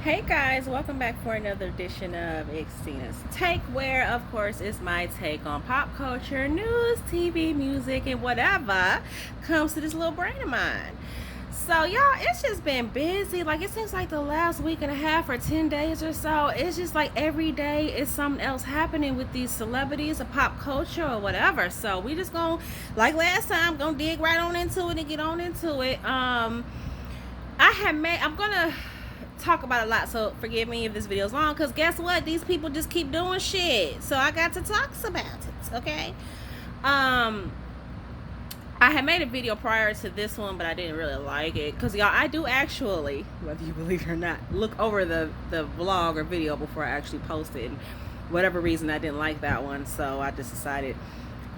Hey guys, welcome back for another edition of Xtina's Take, where of course is my take on pop culture, news, TV, music, and whatever comes to this little brain of mine. So y'all, it's just been busy. Like it seems like the last week and a half or 10 days or so, it's just like every day is something else happening with these celebrities or pop culture or whatever. So we just gonna, like last time, gonna dig right on into it and get on into it. I'm gonna talk about a lot, so forgive me if this video is long, because guess what, these people just keep doing shit, so I got to talk about it. Okay. I had made a video prior to this one, but I didn't really like it because y'all, I do actually, whether you believe it or not, look over the vlog or video before I actually post it, and whatever reason I didn't like that one, so I just decided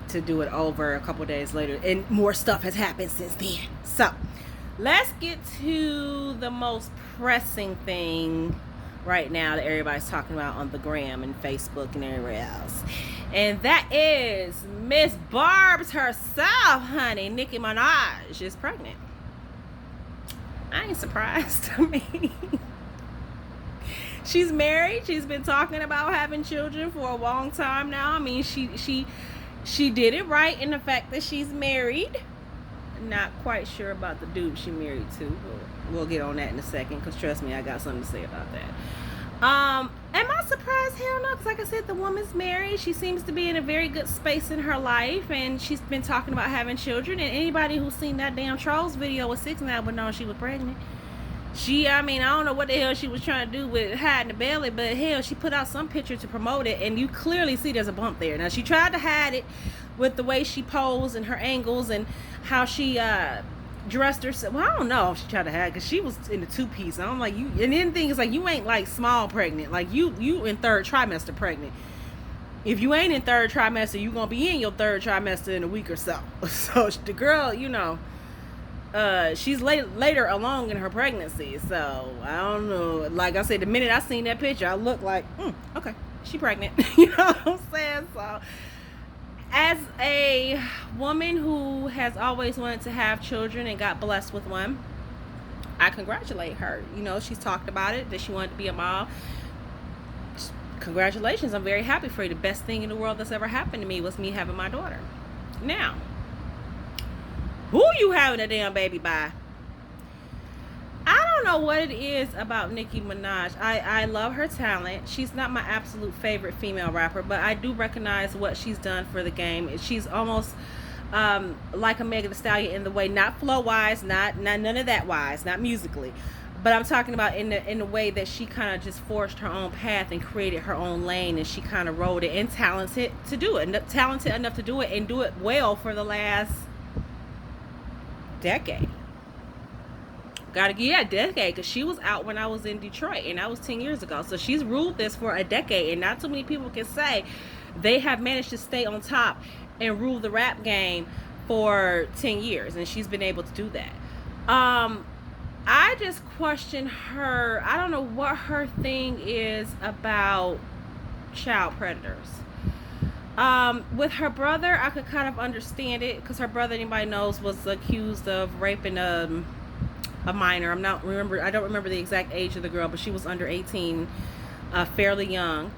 to do it over a couple days later, and more stuff has happened since then. So let's get to the most pressing thing right now that everybody's talking about on the gram and Facebook and everywhere else. And that is Miss Barb's herself, honey. Nicki Minaj is pregnant. I ain't surprised to me. She's married. She's been talking about having children for a long time now. I mean, she did it right in the fact that she's married. Not quite sure about the dude she married to. We'll get on that in a second, because trust me, I got something to say about that. Am I surprised? Hell no, because like I said, the woman's married. She seems to be in a very good space in her life, and she's been talking about having children, and anybody who's seen that damn Trolls video with 6ix9ine would know she was pregnant. I don't know what the hell she was trying to do with hiding the belly, but hell, she put out some picture to promote it, and you clearly see there's a bump there. Now, she tried to hide it with the way she posed and her angles and how she dressed herself. Well, I don't know if she tried to hide, because she was in the two-piece. I'm like, you, and then the thing is, like, you ain't like small pregnant. Like, you in third trimester pregnant. If you ain't in third trimester, you gonna be in your third trimester in a week or so. So the girl, she's later along in her pregnancy, so I don't know. Like I said, the minute I seen that picture, I looked like, okay, she pregnant. You know what I'm saying? So, as a woman who has always wanted to have children and got blessed with one, I congratulate her. She's talked about it, that she wanted to be a mom. Congratulations, I'm very happy for you. The best thing in the world that's ever happened to me was me having my daughter. Now, who you having a damn baby by? I don't know what it is about Nicki Minaj. I love her talent. She's not my absolute favorite female rapper, but I do recognize what she's done for the game. She's almost like a Megan Thee Stallion in the way, not flow wise, not none of that wise, not musically, but I'm talking about in the way that she kind of just forged her own path and created her own lane, and she kind of rode it, and talented to do it, talented enough to do it, and do it well for the last decade. Gotta give that decade, because she was out when I was in Detroit, and that was 10 years ago. So she's ruled this for a decade, and not too many people can say they have managed to stay on top and rule the rap game for 10 years, and she's been able to do that. I just question her. I don't know what her thing is about child predators. With her brother, I could kind of understand it, because her brother, anybody knows, was accused of raping a minor. I don't remember the exact age of the girl, but she was under 18, fairly young,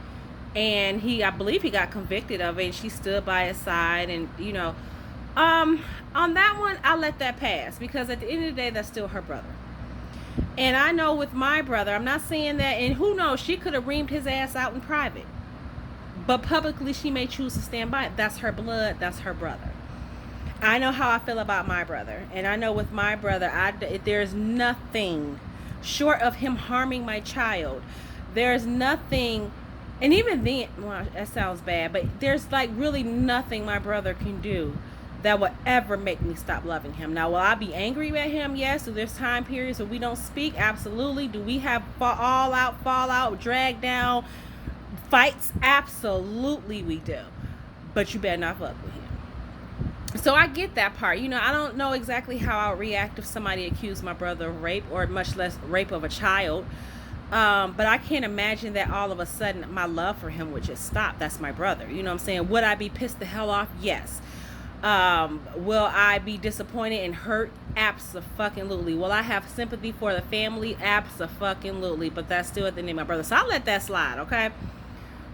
and I believe he got convicted of it, and she stood by his side, and on that one, I'll let that pass, because at the end of the day, that's still her brother. And I know with my brother, I'm not saying that, and who knows, she could have reamed his ass out in private, but publicly she may choose to stand by it. That's her blood, that's her brother. I know how I feel about my brother, and I know with my brother, there's nothing short of him harming my child. There's nothing, and even then, well, that sounds bad, but there's like really nothing my brother can do that will ever make me stop loving him. Now, will I be angry at him? Yes. So there's time periods where we don't speak? Absolutely. Do we have fall out, drag down fights? Absolutely we do. But you better not fuck with him. So I get that part. I don't know exactly how I would react if somebody accused my brother of rape, or much less rape of a child. But I can't imagine that all of a sudden my love for him would just stop. That's my brother. You know what I'm saying? Would I be pissed the hell off? Yes. Will I be disappointed and hurt? Abso-fucking-lutely. Will I have sympathy for the family? Abso-fucking-lutely. But that's still at the name of my brother. So I'll let that slide, okay?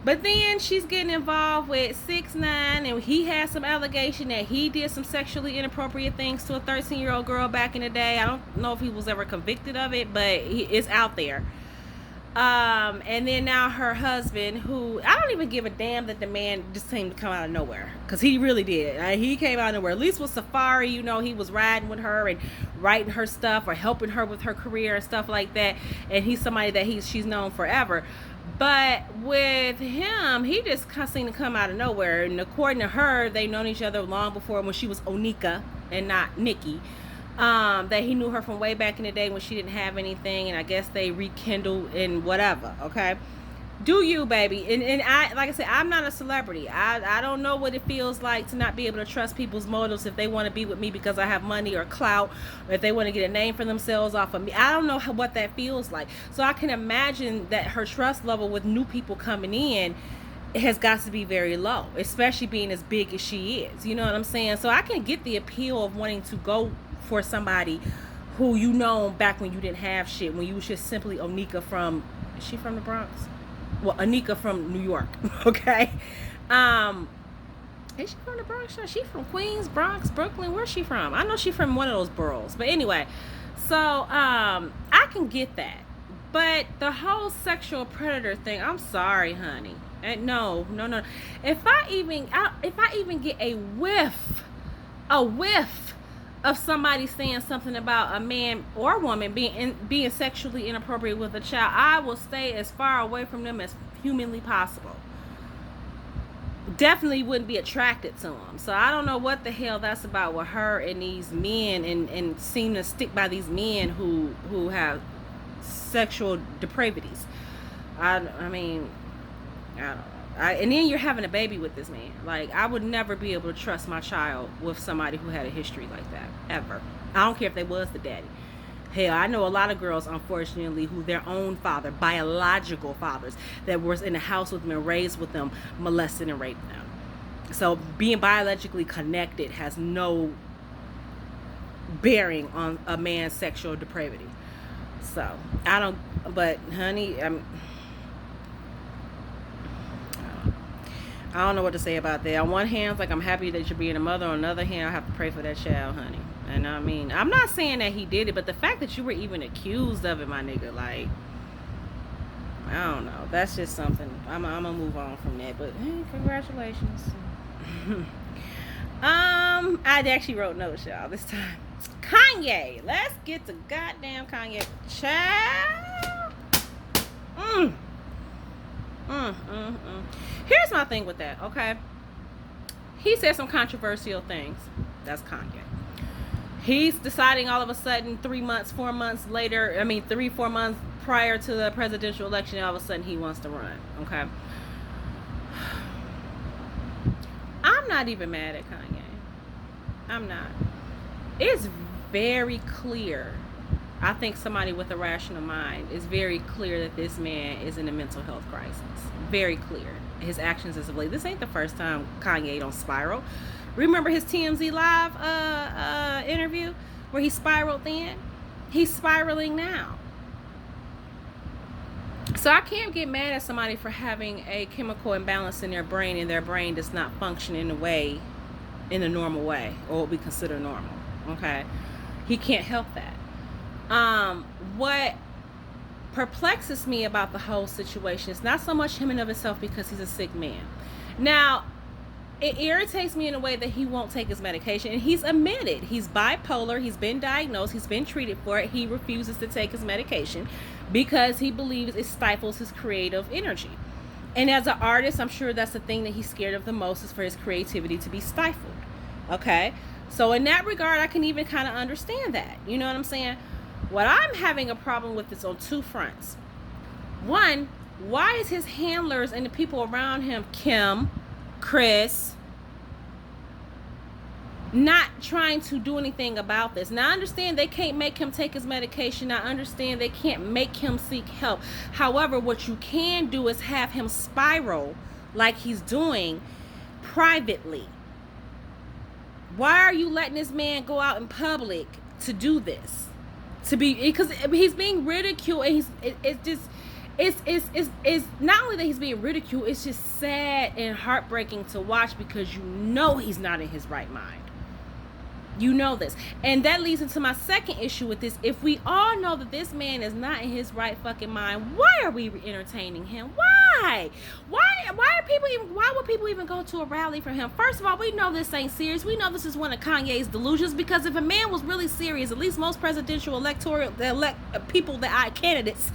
But then she's getting involved with 6ix9ine, and he has some allegation that he did some sexually inappropriate things to a 13-year-old girl back in the day. I don't know if he was ever convicted of it, but it's out there. And then now her husband, who I don't even give a damn that the man just seemed to come out of nowhere, because he really did. He came out of nowhere. At least with Safari, you know, he was riding with her and writing her stuff or helping her with her career and stuff like that. And he's somebody that she's known forever. But with him, he just seemed to come out of nowhere. And according to her, they've known each other long before, when she was Onika and not Nikki. That he knew her from way back in the day when she didn't have anything, and I guess they rekindled and whatever. Okay, do you, baby? And I, like I said, I'm not a celebrity. I don't know what it feels like to not be able to trust people's motives if they want to be with me because I have money or clout, or if they want to get a name for themselves off of me. I don't know what that feels like. So I can imagine that her trust level with new people coming in has got to be very low, especially being as big as she is. You know what I'm saying? So I can get the appeal of wanting to go for somebody who you know back when you didn't have shit, when you was just simply Onika from, is she from the Bronx? Well, Onika from New York. Okay. Is she from the Bronx? She from Queens, Bronx, Brooklyn? Where's she from? I know she's from one of those boroughs. But anyway, so I can get that. But the whole sexual predator thing, I'm sorry, honey. No. If I even get a whiff of somebody saying something about a man or woman being sexually inappropriate with a child, I will stay as far away from them as humanly possible. Definitely wouldn't be attracted to them. So I don't know what the hell that's about with her and these men, and seem to stick by these men who have sexual depravities. I mean, I don't know. And then you're having a baby with this man. Like, I would never be able to trust my child with somebody who had a history like that, ever. I don't care if they was the daddy. Hell, I know a lot of girls, unfortunately, who their own father, biological fathers, that was in the house with them and raised with them, molested and raped them. So being biologically connected has no bearing on a man's sexual depravity. So I don't, but honey, I don't know what to say about that. On one hand, it's like, I'm happy that you're being a mother. On the other hand, I have to pray for that child, honey. And I mean, I'm not saying that he did it, but the fact that you were even accused of it, my nigga, like, I don't know. That's just something. I'm gonna move on from that. But hey, congratulations. I actually wrote notes, y'all, this time. Kanye. Let's get to goddamn Kanye. Child. Here's my thing with that, okay? He said some controversial things. That's Kanye. He's deciding all of a sudden 3 months, 4 months later, 3-4 months prior to the presidential election, all of a sudden he wants to run, okay? I'm not even mad at Kanye. I'm not. It's very clear. I think somebody with a rational mind is very clear that this man is in a mental health crisis. Very clear. His actions as of late. This ain't the first time Kanye don't spiral. Remember his TMZ Live interview where he spiraled then? He's spiraling now. So I can't get mad at somebody for having a chemical imbalance in their brain, and their brain does not function in a normal way, or what we consider normal. Okay? He can't help that. What perplexes me about the whole situation is not so much him in of himself, because he's a sick man. Now, it irritates me in a way that he won't take his medication, and he's admitted he's bipolar. He's been diagnosed. He's been treated for it. He refuses to take his medication because he believes it stifles his creative energy. And as an artist, I'm sure that's the thing that he's scared of the most, is for his creativity to be stifled. Okay? So in that regard, I can even kind of understand that. You know what I'm saying? What I'm having a problem with is on two fronts. One, why is his handlers and the people around him, Kim, Chris, not trying to do anything about this? Now, I understand they can't make him take his medication. I understand they can't make him seek help. However, what you can do is have him spiral like he's doing privately. Why are you letting this man go out in public to do this? To be, because he's being ridiculed, and it's just, it's not only that he's being ridiculed, it's just sad and heartbreaking to watch, because you know he's not in his right mind. You know this. And that leads into my second issue with this. If we all know that this man is not in his right fucking mind, why are we entertaining him? Why would people even go to a rally for him? First of all, we know this ain't serious. We know this is one of Kanye's delusions, because if a man was really serious, at least most presidential candidates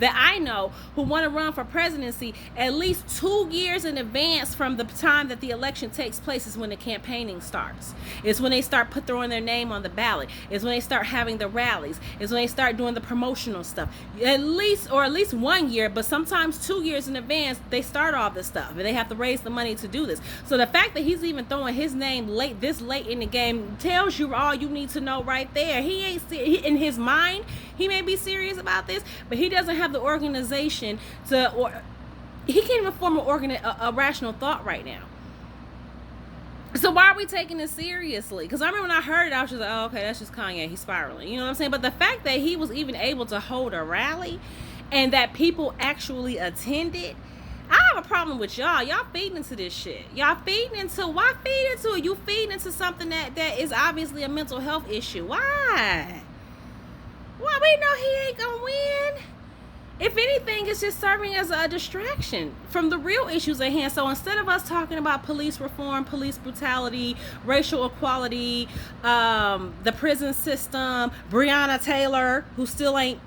that I know who want to run for presidency, at least 2 years in advance from the time that the election takes place is when the campaigning starts. It's when they start throwing their name on the ballot. It's when they start having the rallies. It's when they start doing the promotional stuff. At least 1 year, but sometimes 2 years in advance, they start all this stuff, and they have to raise the money to do this. So the fact that he's even throwing his name this late in the game tells you all you need to know right there. He ain't in his mind. He may be serious about this, but he doesn't have the organization he can't even form a rational thought right now. So why are we taking this seriously? Because I remember when I heard it, I was just like, oh, okay, that's just Kanye. He's spiraling. You know what I'm saying? But the fact that he was even able to hold a rally and that people actually attended, I have a problem with y'all. Y'all feeding into this shit. Y'all feeding into, why feed into it? You feeding into something that is obviously a mental health issue. Why? Well, we know he ain't gonna win. If anything, it's just serving as a distraction from the real issues at hand. So instead of us talking about police reform, police brutality, racial equality, the prison system, Breonna Taylor, who still ain't,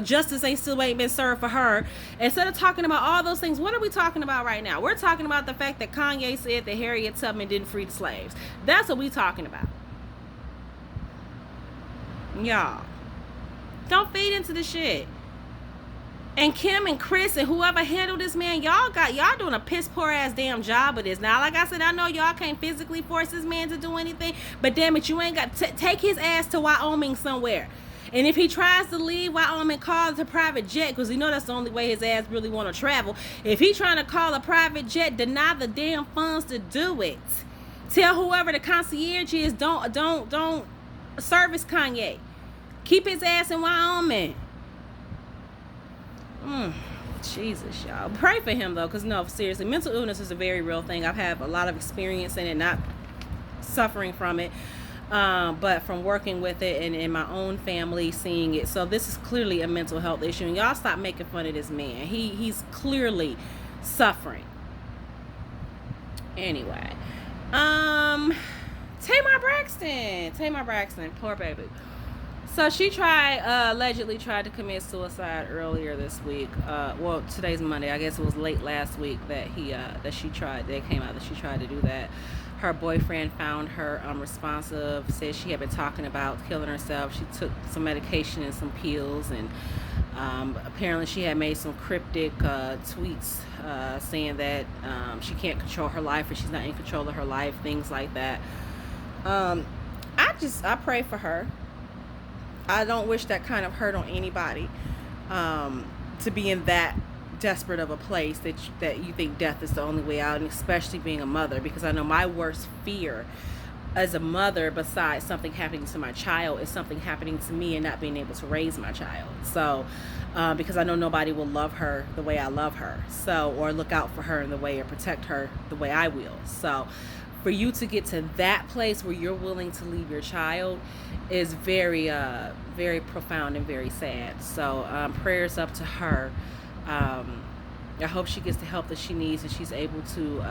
justice still ain't been served for her. Instead of talking about all those things, what are we talking about right now? We're talking about the fact that Kanye said that Harriet Tubman didn't free the slaves. That's what we talking about. Y'all, don't feed into the shit. And Kim and Chris and whoever handled this, man, y'all doing a piss poor ass damn job of this. Now, like I said, I know y'all can't physically force this man to do anything, but damn it, you ain't got to take his ass to Wyoming somewhere. And if he tries to leave Wyoming, call it a private jet, because you know that's the only way his ass really want to travel. If he trying to call a private jet, deny the damn funds to do it. Tell whoever the concierge is, don't service Kanye. Keep his ass in Wyoming. Jesus, y'all. Pray for him, though, because, no, seriously, mental illness is a very real thing. I've had a lot of experience in it, not suffering from it, but from working with it and in my own family, seeing it. So this is clearly a mental health issue, and y'all stop making fun of this man. He's clearly suffering. Anyway, Tamar Braxton, poor baby. So she allegedly tried to commit suicide earlier this week. Well, today's Monday. I guess it was late last week that she tried to do that. Her boyfriend found her unresponsive, said she had been talking about killing herself. She took some medication and some pills, and apparently she had made some cryptic tweets saying that she can't control her life, or she's not in control of her life, things like that. I pray for her. I don't wish that kind of hurt on anybody, to be in that desperate of a place that you think death is the only way out, and especially being a mother, because I know my worst fear as a mother, besides something happening to my child, is something happening to me and not being able to raise my child. So because I know nobody will love her the way I love her, so, or look out for her in the way, or protect her the way I will. So for you to get to that place where you're willing to leave your child is very very profound and very sad. So prayers up to her. I hope she gets the help that she needs, and she's able to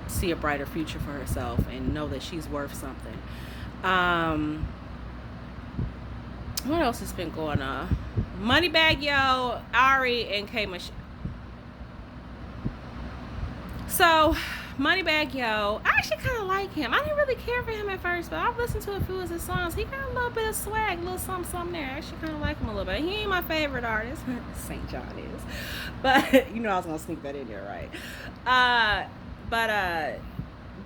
see a brighter future for herself and know that she's worth something. What else has been going on? Moneybagg Yo, Ari, and K. Michelle. So Moneybagg Yo, I actually kind of like him. I didn't really care for him at first, but I've listened to a few of his songs. He got a little bit of swag, a little something there. I actually kind of like him a little bit. He ain't my favorite artist. St. John is. But, you know I was going to sneak that in there, right?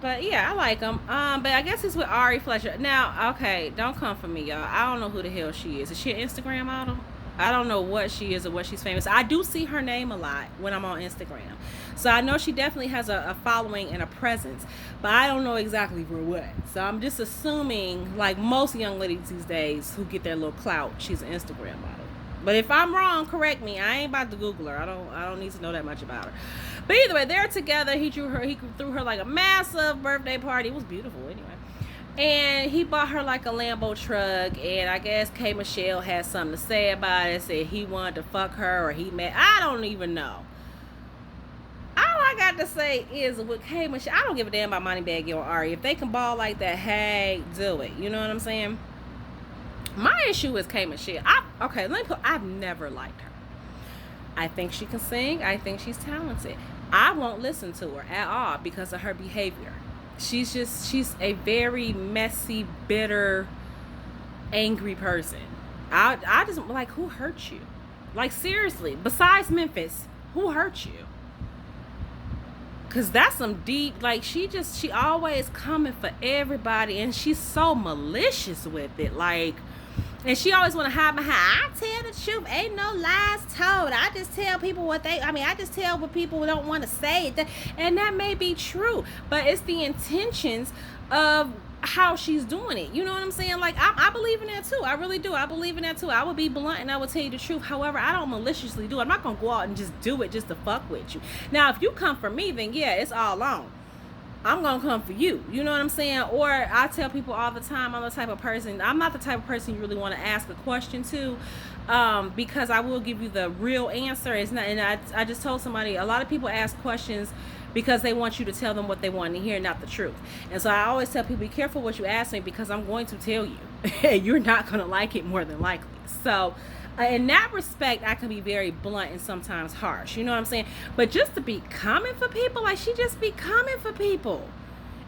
But yeah, I like him. But I guess it's with Ari Fletcher. Now, okay, don't come for me, y'all. I don't know who the hell she is. Is she an Instagram model? I don't know what she is or what she's famous. I do see her name a lot when I'm on Instagram. So I know she definitely has a following and a presence, but I don't know exactly for what. So I'm just assuming, like most young ladies these days who get their little clout, she's an Instagram model. But if I'm wrong, correct me. I ain't about to Google her. I don't need to know that much about her. But either way, they're together. He threw her like a massive birthday party. It was beautiful anyway. And he bought her like a Lambo truck, and I guess K Michelle had something to say about it. Said he wanted to fuck her, or he met. I don't even know. All I got to say is with K Michelle, I don't give a damn about Moneybagg Yo or Ari. If they can ball like that, hey, do it. You know what I'm saying? My issue is K Michelle. I've never liked her. I think she can sing. I think she's talented. I won't listen to her at all because of her behavior. She's a very messy, bitter, angry person. I just like, who hurt you? Like, seriously, besides Memphis, who hurt you? Cause that's some deep, like, she always coming for everybody, and she's so malicious with it, like, and she always want to hide behind, I tell the truth, ain't no lies told. I just tell people I just tell what people don't want to say. And that may be true, but it's the intentions of how she's doing it. You know what I'm saying? Like, I believe in that too. I really do. I believe in that too. I would be blunt and I would tell you the truth. However, I don't maliciously do it. I'm not going to go out and just do it just to fuck with you. Now, if you come for me, then yeah, it's all on. I'm going to come for you. You know what I'm saying? Or I tell people all the time, I'm the type of person, I'm not the type of person you really want to ask a question to, because I will give you the real answer. It's not, and I just told somebody, a lot of people ask questions because they want you to tell them what they want to hear, not the truth. And so I always tell people, be careful what you ask me, because I'm going to tell you. And you're not going to like it more than likely. So in that respect, I can be very blunt and sometimes harsh. You know what I'm saying? But just to be coming for people, like, she just be coming for people.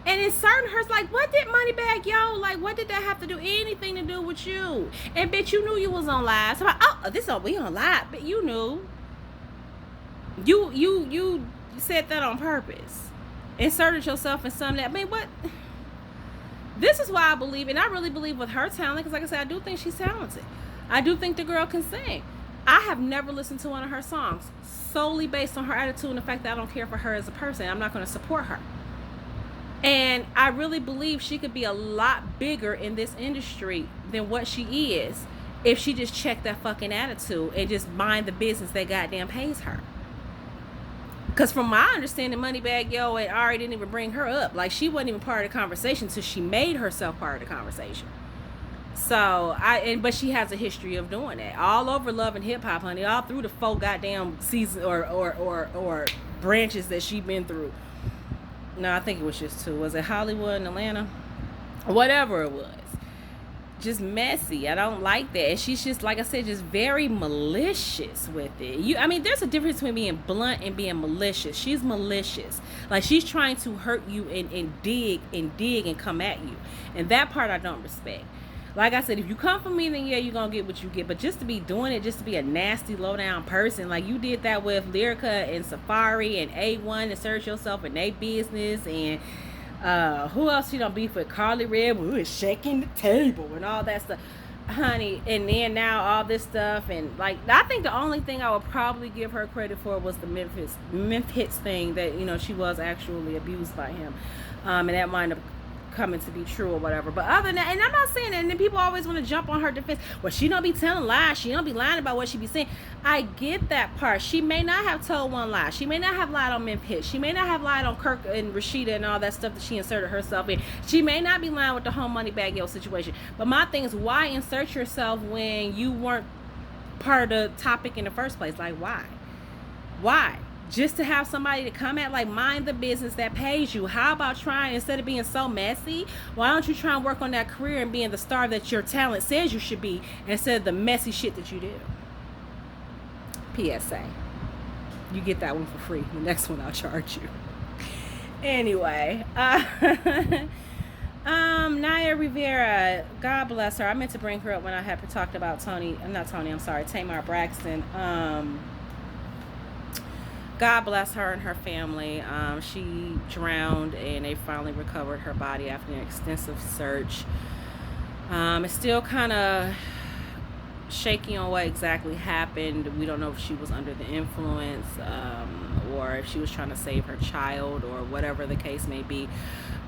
And in certain hurts, like, what did Moneybagg Yo, like, what did that have to do, anything to do with you? And bitch, you knew you was on live. So I'm like, we on live, but you knew. You said that on purpose. Inserted yourself in something that, I mean, what? This is why I believe, and I really believe with her talent, because like I said, I do think she's talented. I do think the girl can sing. I have never listened to one of her songs solely based on her attitude and the fact that I don't care for her as a person. I'm not going to support her. And I really believe she could be a lot bigger in this industry than what she is if she just checked that fucking attitude and just mind the business that goddamn pays her. Because from my understanding, Moneybagg Yo and Ari didn't even bring her up. Like, she wasn't even part of the conversation until she made herself part of the conversation. So but she has a history of doing that all over Love and Hip Hop, honey, all through the 4 goddamn seasons or branches that she been through. No, I think it was just 2. Was it Hollywood and Atlanta? Whatever it was, just messy. I don't like that. And she's just, like I said, just very malicious with it. I mean, there's a difference between being blunt and being malicious. She's malicious, like she's trying to hurt you and dig and come at you, and that part I don't respect. Like I said, if you come for me, then yeah, you're going to get what you get. But just to be doing it, just to be a nasty, low-down person, like you did that with Lyrica and Safari and A1, and search yourself in their business. And who else you don't beef with? Carly Red, who is shaking the table and all that stuff. Honey, and then now all this stuff. And, like, I think the only thing I would probably give her credit for was the Memphis thing, that, you know, she was actually abused by him. And that might have coming to be true or whatever. But other than that, and I'm not saying that, and then people always want to jump on her defense. Well, she don't be telling lies. She don't be lying about what she be saying. I get that part. She may not have told one lie. She may not have lied on Memphis. She may not have lied on Kirk and Rashida and all that stuff that she inserted herself in. She may not be lying with the whole Moneybagg Yo situation. But my thing is, why insert yourself when you weren't part of the topic in the first place? Like, why? Why? Just to have somebody to come at, like, mind the business that pays you. How about trying, instead of being so messy, why don't you try and work on that career and being the star that your talent says you should be, instead of the messy shit that you do? PSA. You get that one for free. The next one I'll charge you. Anyway, Naya Rivera, God bless her. I meant to bring her up when I had talked about Tamar Braxton. God bless her and her family. She drowned and they finally recovered her body after an extensive search. It's still kind of shaky on what exactly happened. We don't know if she was under the influence, or if she was trying to save her child, or whatever the case may be.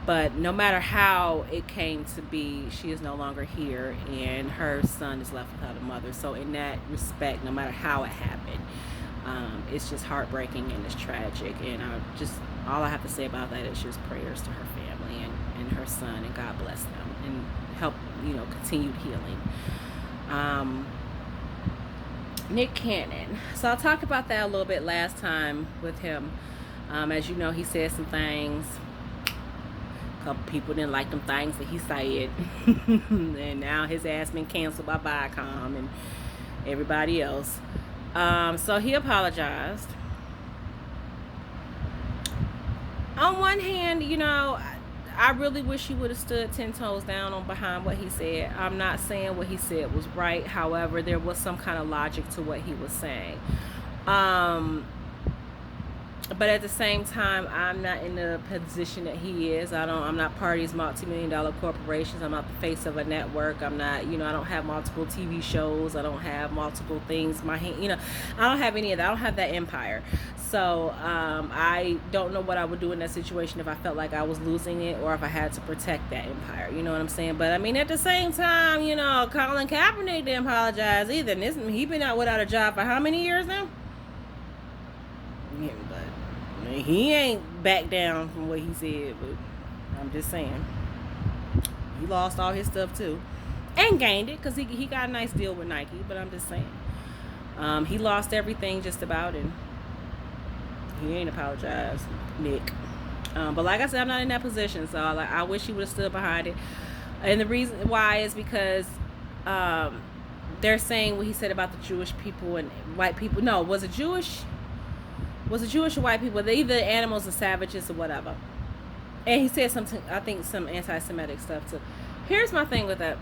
But no matter how it came to be, she is no longer here, and her son is left without a mother. So in that respect, no matter how it happened, it's just heartbreaking and it's tragic. And all I have to say about that is just prayers to her family and her son, and God bless them and help, continued healing. Nick Cannon. So I talked about that a little bit last time with him. As you know, he said some things. A couple people didn't like them things that he said. And now his ass been canceled by Viacom and everybody else. So he apologized. On one hand, I really wish he would have stood 10 toes down behind what he said. I'm not saying what he said was right. However, there was some kind of logic to what he was saying. But at the same time, I'm not in the position that he is. I'm not part of these multi-million-dollar corporations. I'm not the face of a network. I'm not, I don't have multiple TV shows. I don't have multiple things. I don't have any of that. I don't have that empire. So I don't know what I would do in that situation if I felt like I was losing it, or if I had to protect that empire. You know what I'm saying? But I mean, at the same time, Colin Kaepernick didn't apologize either. And he been out without a job for how many years now? Yeah, but he ain't back down from what he said. But I'm just saying, he lost all his stuff too, and gained it because he got a nice deal with Nike. But I'm just saying, he lost everything just about, and he ain't apologized, Nick. But like I said, I'm not in that position, so I wish he would have stood behind it. And the reason why is because they're saying what he said about the Jewish people and white people. No, was it Jewish or white people? They're either animals or savages or whatever. And he said something, I think some anti-Semitic stuff too. Here's my thing with that.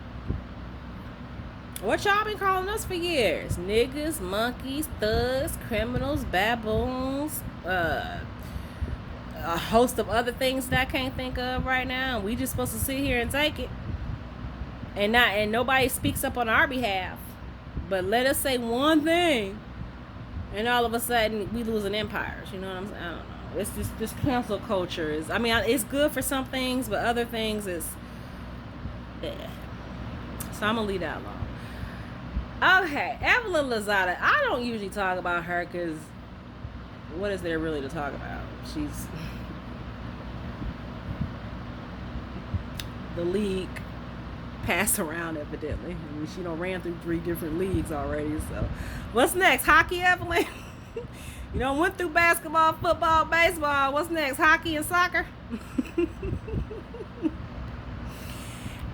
What y'all been calling us for years? Niggas, monkeys, thugs, criminals, baboons, a host of other things that I can't think of right now. And we just supposed to sit here and take it. And nobody speaks up on our behalf. But let us say one thing, and all of a sudden we losing empires. You know what I'm saying? I don't know. It's just this cancel culture is. I mean, it's good for some things, but other things is. Yeah. So I'm gonna leave that alone. Okay, Evelyn Lozada. I don't usually talk about her because what is there really to talk about? She's the league passed around evidently. I mean, she done ran through 3 different leagues already. So what's next? Hockey, Evelyn? Went through basketball, football, baseball. What's next? Hockey and soccer?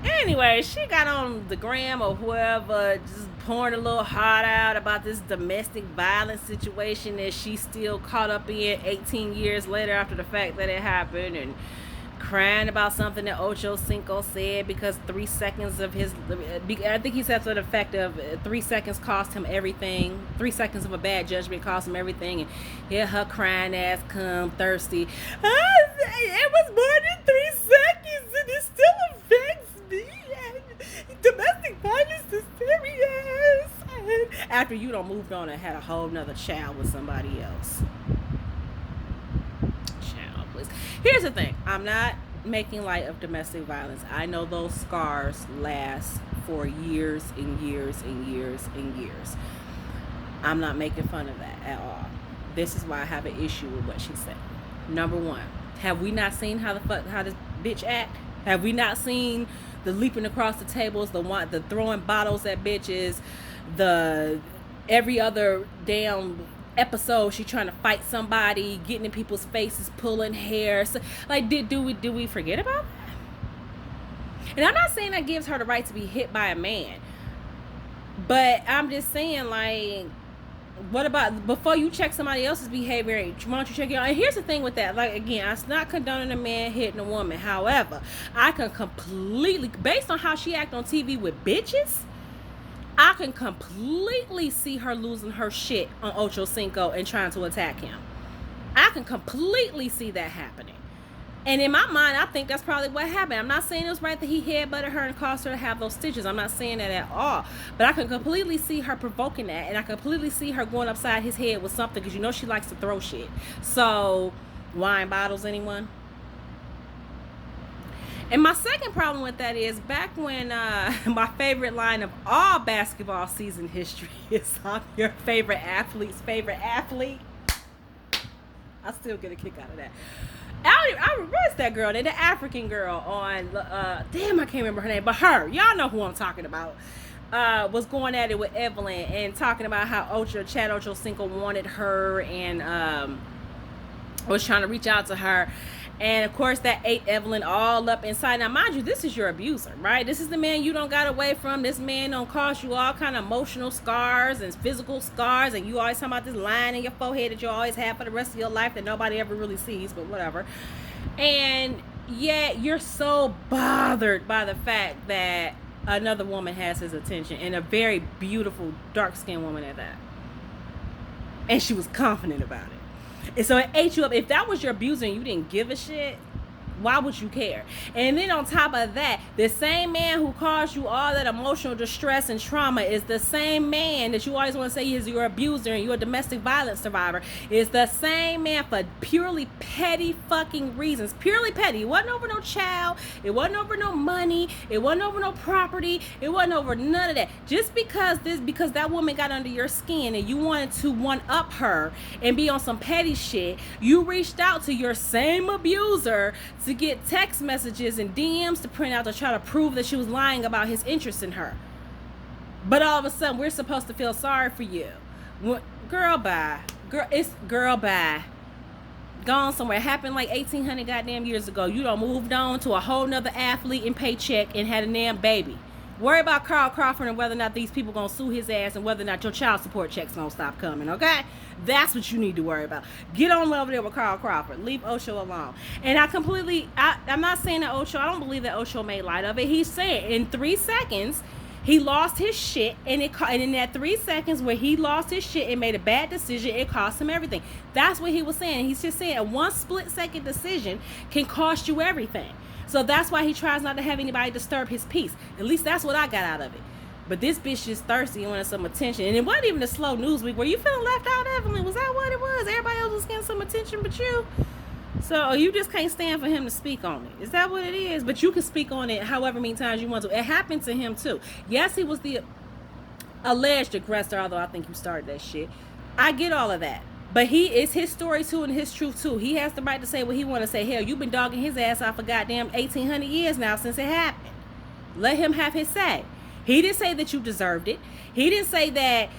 Anyway, she got on the gram or whoever, just pouring a little heart out about this domestic violence situation that she's still caught up in 18 years later after the fact that it happened, and crying about something that Ocho Cinco said because 3 seconds of his, I think he said to the effect of 3 seconds cost him everything. 3 seconds of a bad judgment cost him everything. And here her crying ass come thirsty. It was more than 3 seconds and it still affects me. And domestic violence is serious. And after you done moved on and had a whole nother child with somebody else. Here's the thing. I'm not making light of domestic violence. I know those scars last for years and years and years and years. I'm not making fun of that at all. This is why I have an issue with what she said. Number one, have we not seen how this bitch act? Have we not seen the leaping across the tables, the throwing bottles at bitches, the every other damn episode she trying to fight somebody, getting in people's faces, pulling hair? So, like, do we forget about that? And I'm not saying that gives her the right to be hit by a man, but I'm just saying, like, what about before you check somebody else's behavior, why don't you check your own? And here's the thing with that, like, again, I'm not condoning a man hitting a woman. However, I can completely, based on how she act on TV with bitches, I can completely see her losing her shit on Ocho Cinco and trying to attack him. I can completely see that happening. And in my mind, I think that's probably what happened. I'm not saying it was right that he headbutted her and caused her to have those stitches. I'm not saying that at all. But I can completely see her provoking that. And I completely see her going upside his head with something. Because you know she likes to throw shit. So, wine bottles, anyone? And my second problem with that is back when my favorite line of all basketball season history is I'm your favorite athlete's favorite athlete. I still get a kick out of that. I reversed that girl, the African girl on, damn, I can't remember her name, but her, y'all know who I'm talking about, was going at it with Evelyn and talking about how Chad Ochocinco wanted her and was trying to reach out to her. And of course that ate Evelyn all up inside. Now mind you, this is your abuser, right? This is the man you don't got away from. This man don't cause you all kind of emotional scars and physical scars, and you always talking about this line in your forehead that you always have for the rest of your life that nobody ever really sees, but whatever. And yet you're so bothered by the fact that another woman has his attention, and a very beautiful dark-skinned woman at that, and she was confident about it. And so it ate you up. If that was your abuser and you didn't give a shit, why would you care? And then on top of that, the same man who caused you all that emotional distress and trauma is the same man that you always want to say is your abuser and you're a domestic violence survivor, is the same man for purely petty fucking reasons. Purely petty. It wasn't over no child. It wasn't over no money. It wasn't over no property. It wasn't over none of that. Just because that woman got under your skin and you wanted to one up her and be on some petty shit, you reached out to your same abuser to get text messages and DMs to print out to try to prove that she was lying about his interest in her. But all of a sudden, we're supposed to feel sorry for you. Girl, bye. Girl, bye. Gone somewhere. It happened like 1800 goddamn years ago. You done moved on to a whole nother athlete and paycheck and had a damn baby. Worry about Carl Crawford and whether or not these people gonna sue his ass and whether or not your child support checks gonna stop coming, okay? That's what you need to worry about. Get on over there with Carl Crawford. Leave Ocho alone. And I'm not saying that Ocho, I don't believe that Ocho made light of it. He's saying in 3 seconds, he lost his shit, and in that 3 seconds where he lost his shit and made a bad decision, it cost him everything. That's what he was saying. He's just saying a 1 split second decision can cost you everything. So that's why he tries not to have anybody disturb his peace. At least that's what I got out of it. But this bitch just thirsty and wanted some attention. And it wasn't even a slow news week. Were you feeling left out, Evelyn? Was that what it was? Everybody else was getting some attention but you? So you just can't stand for him to speak on it. Is that what it is? But you can speak on it however many times you want to. It happened to him too. Yes, he was the alleged aggressor, although I think you started that shit. I get all of that. But it's his story too and his truth too. He has the right to say what he want to say. Hell, you've been dogging his ass out for goddamn 1800 years now since it happened. Let him have his say. He didn't say that you deserved it. He didn't say that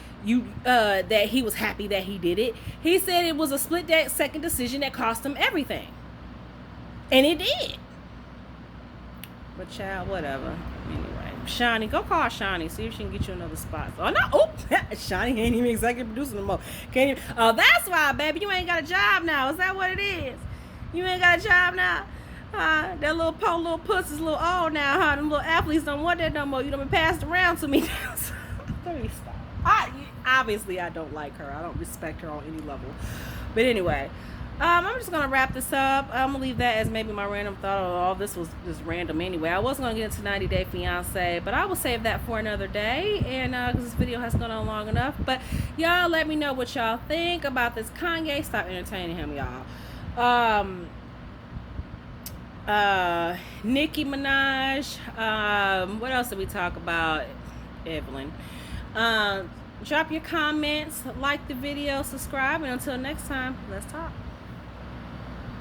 that he was happy that he did it. He said it was a split second decision that cost him everything. And it did. But child, whatever. Anyway, Shawnee, go call Shawnee. See if she can get you another spot. Oh, no. Oh, Shawnee ain't even executive producer no more. Can't even. Oh, that's why, baby. You ain't got a job now. Is that what it is? You ain't got a job now? That little puss is a little old now, huh? Them little athletes don't want that no more. You done been passed around to me. Let me stop. Obviously, I don't like her. I don't respect her on any level. But anyway. I'm just going to wrap this up. I'm going to leave that as maybe my random thought. All this was just random anyway. I was going to get into 90 Day Fiance, but I will save that for another day. And because this video has gone on long enough. But y'all let me know what y'all think about this Kanye. Stop entertaining him, y'all. Nicki Minaj. What else did we talk about? Evelyn. Drop your comments, like the video, subscribe, and until next time, let's talk.